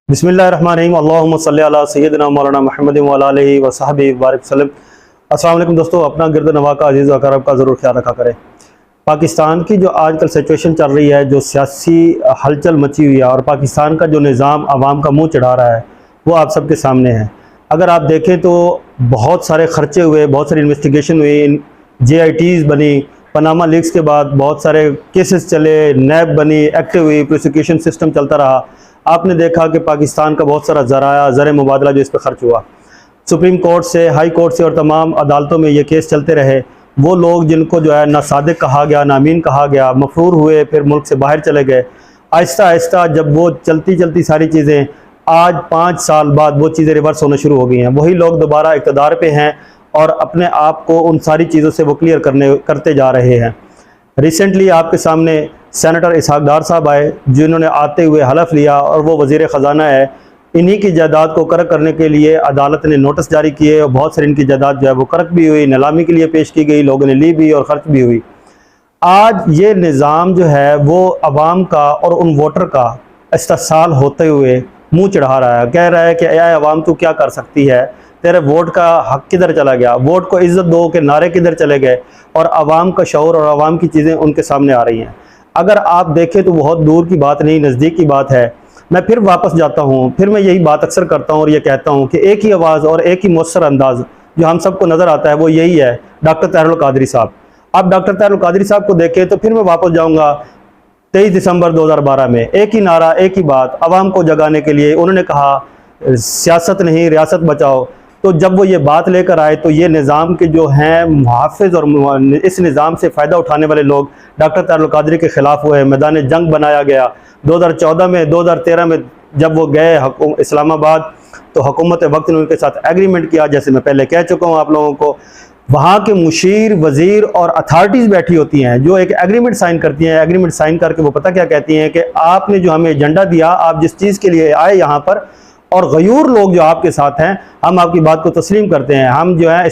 बिस्मिल्लाहिर्रहमानिर्रहीम अल्लाहुम्मा सल्ली अला सय्यिदिना मौलाना मुहम्मद व अला आलिहि व सहबिहि बारिक वसल्लम। अस्सलाम वालेकुम दोस्तों, अपना गिरद नवा का अजीज़ व अक़रब का ज़रूर ख्याल रखा करें। पाकिस्तान की जो आजकल सिचुएशन चल रही है, जो सियासी हलचल मची हुई है और पाकिस्तान का जो निज़ाम आवाम का मुँह चढ़ा रहा है, वो आप सबके सामने है। अगर आप देखें तो बहुत सारे खर्चे हुए, बहुत सारी इन्वेस्टिगेशन हुई, JITs बनी, पनामा लीक्स के बाद बहुत सारे केसेस चले, नैब बनी, एक्टिव हुई, प्रोसिक्यूशन सिस्टम चलता रहा। आपने देखा कि पाकिस्तान का बहुत सारा ज़र मुबादला जो इस पर खर्च हुआ, सुप्रीम कोर्ट से, हाई कोर्ट से और तमाम अदालतों में ये केस चलते रहे। वो लोग जिनको जो है ना सादिक कहा गया, ना अमीन कहा गया, मफरूर हुए, फिर मुल्क से बाहर चले गए। आहिस्ता आहिस्ता जब वो चलती चलती सारी चीज़ें, आज 5 साल बाद वो चीज़ें रिवर्स होना शुरू हो गई हैं। वही लोग दोबारा इक़्तिदार पे हैं और अपने आप को उन सारी चीज़ों से वो क्लियर करते जा रहे हैं। रिसेंटली आपके सामने सेनेटर इसहाक डार साहब आए, जिन्होंने आते हुए हलफ लिया, और वो वज़ीर ख़जाना है। इन्हीं की जायदाद को कर्क करने के लिए अदालत ने नोटिस जारी किए और बहुत सारी इनकी जायदाद जो है वो कर्क भी हुई, नीलामी के लिए पेश की गई, लोगों ने ली भी और ख़र्च भी हुई। आज ये निज़ाम जो है वो अवाम का और उन वोटर का इस्तेहसाल होते हुए मुँह चढ़ा रहा है। कह रहा है कि या अवाम तू क्या कर सकती है, तेरे वोट का हक किधर चला गया, वोट को इज़्ज़त दो के नारे किधर चले गए, और अवाम का शऊर और अवाम की चीज़ें उनके सामने आ रही हैं। अगर आप देखें तो बहुत दूर की बात नहीं, नज़दीक की बात है। मैं फिर वापस जाता हूँ, फिर मैं यही बात अक्सर करता हूँ और ये कहता हूँ कि एक ही आवाज़ और एक ही मौसर अंदाज़ जो हम सबको नज़र आता है वो यही है, डॉक्टर ताहिरुल कादरी साहब। आप डॉक्टर ताहिरुल कादरी साहब को देखें तो फिर मैं वापस जाऊँगा 23 दिसंबर 2012 में। एक ही नारा, एक ही बात, अवाम को जगाने के लिए उन्होंने कहा सियासत नहीं रियासत बचाओ। तो जब वो ये बात लेकर आए तो ये निज़ाम के जो हैं मुहाफ़िज़ और इस निज़ाम से फ़ायदा उठाने वाले लोग डॉक्टर ताहिरुल कादरी के ख़िलाफ़ हुए, मैदान जंग बनाया गया। 2014 में, 2013 में जब वो गए इस्लामाबाद, तो हुकूमत वक्त ने उनके साथ एग्रीमेंट किया। जैसे मैं पहले कह चुका हूँ आप लोगों को, वहाँ के मुशीर, वज़ीर और अथॉरिटीज़ बैठी होती हैं जो एक एग्रीमेंट साइन करती हैं। एग्रीमेंट साइन करके वो पता क्या कहती हैं कि आपने जो हमें एजेंडा दिया, आप जिस चीज़ के लिए आए यहाँ पर, और गयूर लोग जो आपके साथ हैं, हम आपकी बात को तस्लीम करते हैं। हम जो है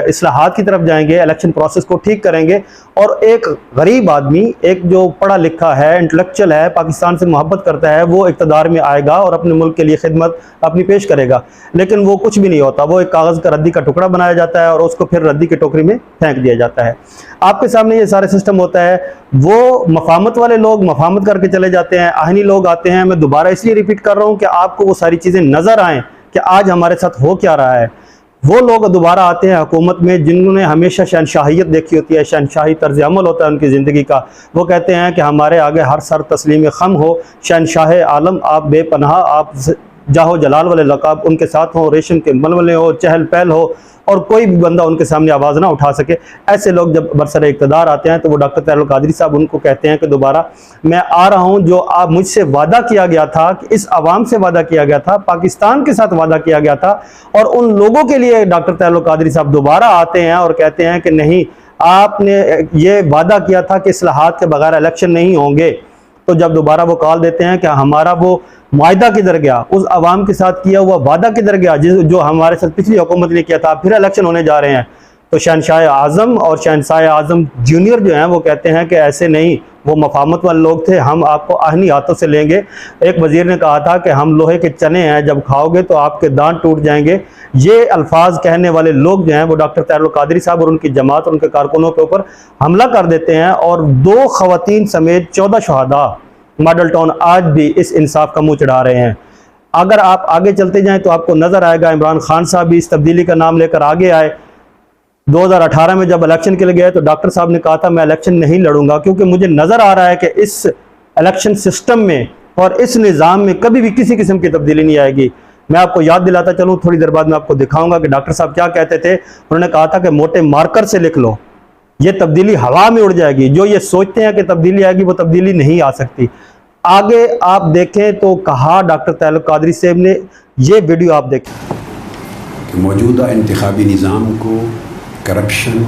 इस्लाहात की तरफ जाएंगे, इलेक्शन प्रोसेस को ठीक करेंगे, और एक गरीब आदमी, एक जो पढ़ा लिखा है, इंटेलेक्चुअल है, पाकिस्तान से मोहब्बत करता है, वो इक़्तिदार में आएगा और अपने मुल्क के लिए खिदमत अपनी पेश करेगा। लेकिन वो कुछ भी नहीं होता, वो एक कागज़ का रद्दी का टुकड़ा बनाया जाता है और उसको फिर रद्दी की टोकरी में फेंक दिया जाता है। आपके सामने ये सारे सिस्टम होता है। वो मफामत वाले लोग मफामत करके चले जाते हैं, आहनी लोग आते हैं। मैं दोबारा इसलिए रिपीट कर रहा हूँ कि आपको वो सारी चीज़ें नज़र आएँ कि आज हमारे साथ हो क्या रहा है। वो लोग दोबारा आते हैं हुकूमत में जिन्होंने हमेशा शहनशाहियत देखी होती है, शहनशाही तर्ज अमल होता है उनकी ज़िंदगी का। वो कहते हैं कि हमारे आगे हर सर तस्लीम खम हो, शहनशाह आलम आप बेपनाह, आप जाहो जलाल वाले लक़ाब उनके साथ हों, रेशम के मलमले हो, चहल पहल हो, और कोई भी बंदा उनके सामने आवाज़ ना उठा सके। ऐसे लोग जब बरसर इक़्तिदार आते हैं तो वो डॉक्टर ताहिरुल कादरी साहब उनको कहते हैं कि दोबारा मैं आ रहा हूँ। जो आप मुझसे वादा किया गया था, कि इस आवाम से वादा किया गया था, पाकिस्तान के साथ वादा किया गया था, और उन लोगों के लिए डॉक्टर ताहिरुल कादरी साहब दोबारा आते हैं और कहते हैं कि नहीं, आपने ये वादा किया था कि इस्लाहात के बगैर इलेक्शन नहीं होंगे। तो जब दोबारा वो कॉल देते हैं कि हमारा वो मुआहदा किधर गया, उस आवाम के साथ किया हुआ वादा किधर गया जो हमारे साथ पिछली हुकूमत ने किया था, फिर इलेक्शन होने जा रहे हैं। तो शहनशाह आज़म और शहनशाह आज़म जूनियर जो हैं वो कहते हैं कि ऐसे नहीं, वो मफामत वाले लोग थे, हम आपको आहनी हाथों से लेंगे। एक वज़ीर ने कहा था कि हम लोहे के चने हैं, जब खाओगे तो आपके दांत टूट जाएंगे। ये अल्फाज कहने वाले लोग जो हैं वो डॉक्टर ताहिरुल कादरी साहब और उनकी जमात और उनके कारकुनों के ऊपर हमला कर देते हैं, और 2 ख़वातीन समेत 14 शहादा मॉडल टाउन आज भी इस इंसाफ का मुँह चढ़ा रहे हैं। अगर आप आगे चलते जाएँ तो आपको नज़र आएगा, इमरान खान साहब भी इस तब्दीली का नाम लेकर आगे आए। 2018 में जब इलेक्शन के लिए गए तो डॉक्टर साहब ने कहा था मैं इलेक्शन नहीं लड़ूंगा, क्योंकि मुझे नज़र आ रहा है कि इस इलेक्शन सिस्टम में और इस निज़ाम में कभी भी किसी किस्म की तब्दीली नहीं आएगी। मैं आपको याद दिलाता चलूँ, थोड़ी देर बाद मैं आपको दिखाऊंगा कि डॉक्टर साहब क्या कहते थे। उन्होंने कहा था कि मोटे मार्कर से लिख लो, ये तब्दीली हवा में उड़ जाएगी। जो ये सोचते हैं कि तब्दीली आएगी, वो तब्दीली नहीं आ सकती। आगे आप देखें तो कहा डॉक्टर ताहिरुल कादरी साहब ने, ये वीडियो आप देखें। मौजूदा इंतखाबी निज़ाम को करप्शन,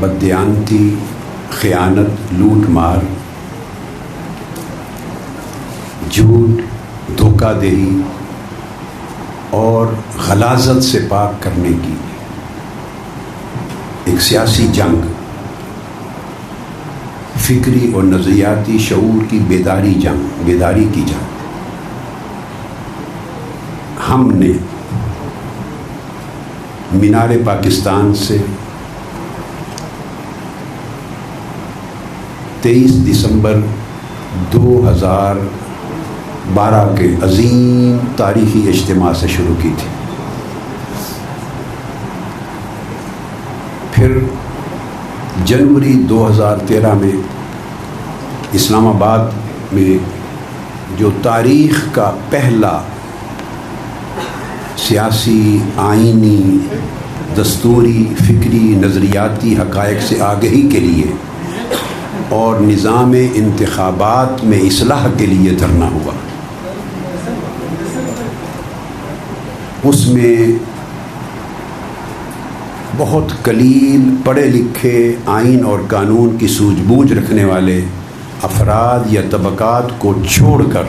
बददियानती, ख़यानत, लूट मार, झूठ, धोखाधड़ी और गलाज़त से पाक करने की एक सियासी जंग, फ़िक्री और नज़रियाती शऊर की बेदारी की जंग हमने मीनार पाकिस्तान से 23 दिसंबर 2012 के अजीम तारीख़ी इज्तिमा से शुरू की थी। फिर जनवरी 2013 में इस्लामाबाद में जो तारीख़ का पहला सियासी, आइनी, दस्तूरी, फ़िक्री, नज़रियाती हक़ाइक़ से आगही के लिए और निज़ाम इंतख़ाबात में इस्लाह के लिए धरना हुआ। उसमें बहुत कलील पढ़े लिखे, आइन और कानून की सूझबूझ रखने वाले अफराद या तबक़ात को छोड़कर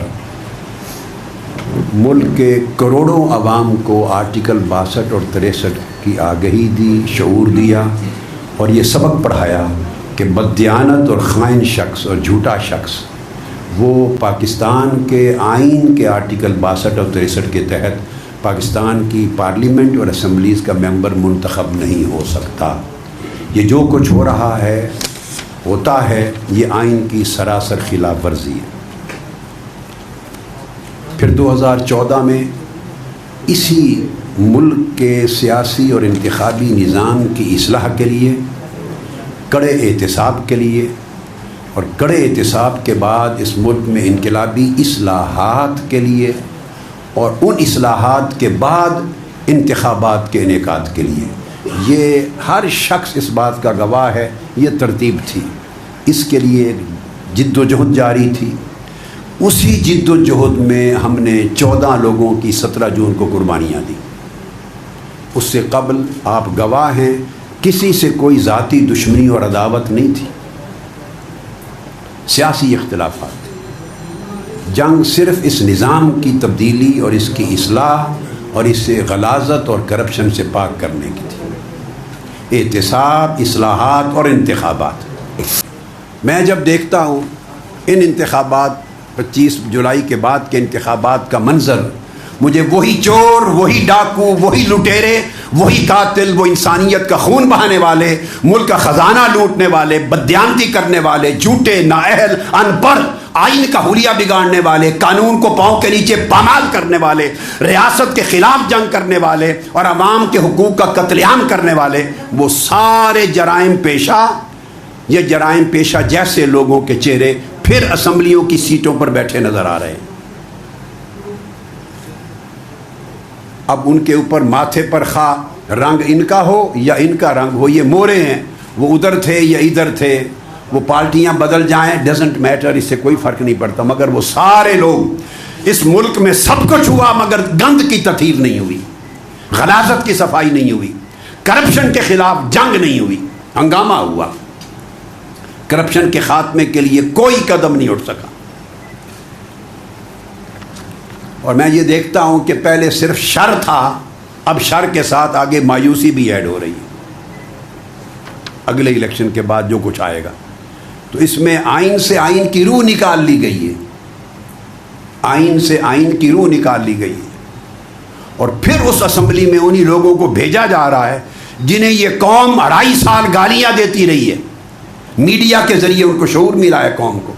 मुल्क के करोड़ों अवाम को आर्टिकल 62 और 63 की आगही दी, शऊर दिया और ये सबक पढ़ाया कि बददियानत और ख़ाइन शख्स और झूठा शख्स वो पाकिस्तान के आइन के आर्टिकल 62 और 63 के तहत पाकिस्तान की पार्लियामेंट और असम्बलीज़ का मेंबर मुंतखब नहीं हो सकता। ये जो कुछ हो रहा है, होता है, ये आइन की सरासर खिलाफ वर्जी है। फिर 2014 में इसी मुल्क के सियासी और इंतखाबी निज़ाम की इस्लाह के लिए, कड़े एहतिसाब के लिए और कड़े एहतिसाब के बाद इस मुल्क में इनकलाबी इस्लाहात के लिए और उन इस्लाहात के बाद इंतखाबात के इनेकाद के लिए, ये हर शख्स इस बात का गवाह है, ये तरतीब थी। इसके लिए जिद्दोजहद जारी थी। उसी जिद्दोजहद में हमने 14 लोगों की 17 जून को कुर्बानियाँ दी। उससे कबल आप गवाह हैं, किसी से कोई ज़ाती दुश्मनी और अदावत नहीं थी। सियासी इख्तिलाफात, जंग सिर्फ़ इस निज़ाम की तब्दीली और इसकी इस्लाह और इससे गलाज़त और करप्शन से पाक करने की थी। एहतिसाब, इस्लाहात और इंतखाबात। मैं जब देखता हूँ इन इंतखाबात 25 जुलाई के बाद के इंतखाबात का मंज़र, मुझे वही चोर, वही डाकू, वही लुटेरे, वही कातिल, वो इंसानियत का खून बहाने वाले, मुल्क का ख़जाना लूटने वाले, बददियानती करने वाले, झूठे, नाअहल, अनपढ़, आइन का हुलिया बिगाड़ने वाले, कानून को पाँव के नीचे पामाल करने वाले, रियासत के ख़िलाफ़ जंग करने वाले और अवाम के हुकूक का कत्लेआम करने वाले, वो सारे जराइम पेशा, ये जराइम पेशा जैसे लोगों के चेहरे फिर असम्बलियों की सीटों पर बैठे नज़र आ रहे हैं। अब उनके ऊपर माथे पर खा रंग इनका हो या इनका रंग हो, ये मोरे हैं, वो उधर थे या इधर थे, वो पार्टियां बदल जाएं, डजेंट मैटर, इससे कोई फ़र्क नहीं पड़ता। मगर वो सारे लोग, इस मुल्क में सब कुछ हुआ मगर गंद की ततीर नहीं हुई, गलाजत की सफाई नहीं हुई, करप्शन के ख़िलाफ़ जंग नहीं हुई, हंगामा हुआ। करप्शन के ख़ात्मे के लिए कोई कदम नहीं उठ सका। और मैं ये देखता हूँ कि पहले सिर्फ शर था, अब शर के साथ आगे मायूसी भी ऐड हो रही है। अगले इलेक्शन के बाद जो कुछ आएगा, तो इसमें आइन से आइन की रूह निकाल ली गई है, आइन से आइन की रूह निकाल ली गई है। और फिर उस असम्बली में उन्हीं लोगों को भेजा जा रहा है जिन्हें ये कौम 2.5 साल गालियाँ देती रही है। मीडिया के ज़रिए उनको शऊर मिला है, कौम को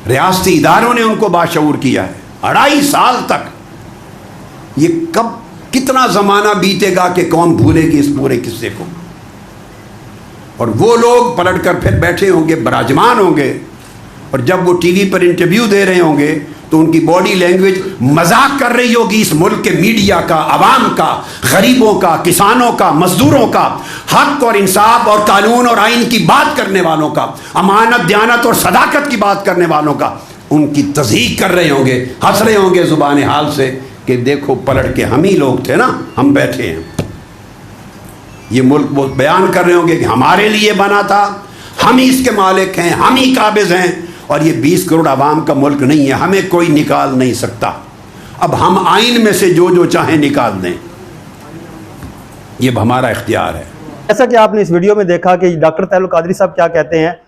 रियासती इदारों ने उनको बाशऊर किया है। 2.5 साल तक ये कब, कितना ज़माना बीतेगा कि कौम भूलेगी इस पूरे किस्से को। और वो लोग पलटकर फिर बैठे होंगे, बराजमान होंगे, और जब वो टीवी पर इंटरव्यू दे रहे होंगे तो उनकी बॉडी लैंग्वेज मजाक कर रही होगी इस मुल्क के मीडिया का, अवाम का, गरीबों का, किसानों का, मजदूरों का, हक और इंसाफ और कानून और आइन की बात करने वालों का, अमानत, दयानत और सदाकत की बात करने वालों का। उनकी तज़हीक कर रहे होंगे, हंस रहे होंगे ज़ुबान हाल से कि देखो पलट के हम ही लोग थे ना, हम बैठे हैं। ये मुल्क वो बयान कर रहे होंगे कि हमारे लिए बना था, हम ही इसके मालिक हैं, हम ही काबिज़ हैं, और ये 20 करोड़ आवाम का मुल्क नहीं है, हमें कोई निकाल नहीं सकता। अब हम आइन में से जो जो चाहें निकाल दें, ये हमारा इख्तियार है। जैसा कि आपने इस वीडियो में देखा कि डॉक्टर तैयब कादरी साहब क्या कहते हैं,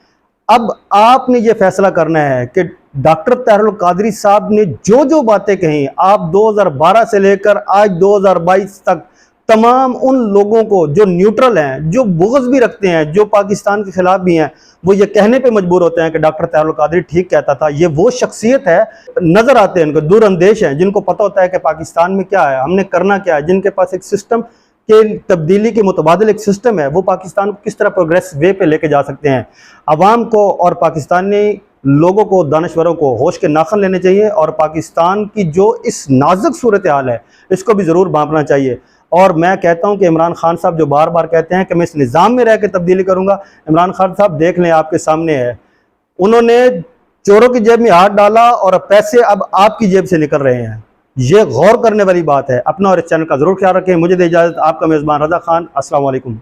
अब आपने ये फैसला करना है कि डॉक्टर ताहिरुल कादरी साहब ने जो जो बातें कही, आप 2012 से लेकर आज 2022 तक तमाम उन लोगों को जो न्यूट्रल हैं, जो बुग़्ज़ भी रखते हैं, जो पाकिस्तान के खिलाफ भी हैं, वो ये कहने पे मजबूर होते हैं कि डॉक्टर ताहिरुल कादरी ठीक कहता था। ये वो शख्सियत है, नज़र आते हैं, उनको दूरअंदेश हैं, जिनको पता होता है कि पाकिस्तान में क्या है, हमने करना क्या है, जिनके पास एक सिस्टम के तब्दीली के मुतबादिल एक सिस्टम है, वो पाकिस्तान को किस तरह प्रोग्रेस वे पे लेके जा सकते हैं। अवाम को और पाकिस्तानी लोगों को, दानश्वरों को होश के नाखन लेने चाहिए और पाकिस्तान की जो इस नाजुक सूरत हाल है इसको भी ज़रूर भांपना चाहिए। और मैं कहता हूं कि इमरान खान साहब जो बार बार कहते हैं कि मैं इस निज़ाम में रह के तब्दीली करूंगा, इमरान खान साहब देख लें, आपके सामने है, उन्होंने चोरों की जेब में हाथ डाला और पैसे अब आपकी जेब से निकल रहे हैं। ये गौर करने वाली बात है। अपना और इस चैनल का ज़रूर ख्याल रखें। मुझे दे इजाज़त, आपका मेज़बान रज़ा खान। अस्सलाम वालेकुम।